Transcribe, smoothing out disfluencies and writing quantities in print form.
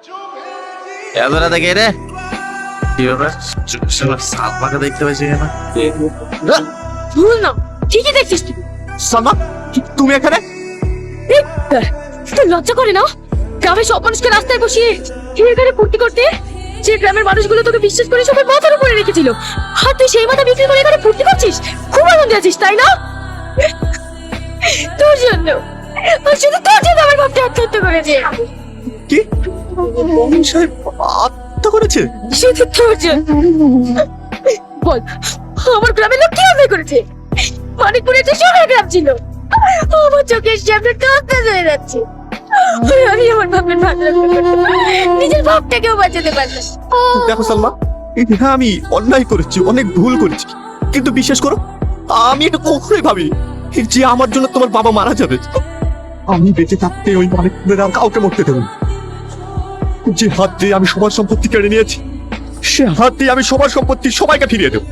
এত রাতে কে রে? কি ব্যাপার? সালমাকে দেখতে পাচ্ছি কেন? ভুল না, ঠিকই দেখছিস তুই। সালমা, তুমি এখানে? তোর লজ্জা করে না? গ্রামের সব মানুষকে রাস্তায় বসিয়ে এখানে ফুর্তি করতে, যে গ্রামের মানুষগুলো তোকে বিশ্বাস করে সবাই মাথার উপরে রেখেছিল, আর তুই সেই মাথা বিক্রি করে এখানে ফুর্তি করছিস? খুব আনন্দে আছিস তাই না? তোর জন্য, আর শুধু তোর জন্য আমার বাপটা আত্মহত্যা করেছে। কি মমিন সাহেব আত্মহত্যা করেছে? শুধু তোর জন্য। বল, আমার গ্রামের লোক কি আদায় করেছে? মানিকপুরে যে সোনার গ্রাম ছিল, আমার চোখের সামনে টস হয়ে যাচ্ছে। আমি আমার বাপের ভাগ রাখতে পারতাম, নিজের বাপটাকেও বাঁচাতে পারতাম। দেখো সালমা, হ্যাঁ আমি অন্যায় করেছি, অনেক ভুল করেছি, কিন্তু বিশ্বাস করো আমি এটা কখনোই ভাবি যে আমার জন্য তোমার বাবা মারা যাবে। আমি বেঁচে থাকতে ওই মানিকপুরের আর কাউকে মরতে দেব না। যে হাত দিয়ে আমি সবার সম্পত্তি কেড়ে নিয়েছি, সে হাত দিয়ে আমি সবার সম্পত্তি সবাইকে ফিরিয়ে দেবো।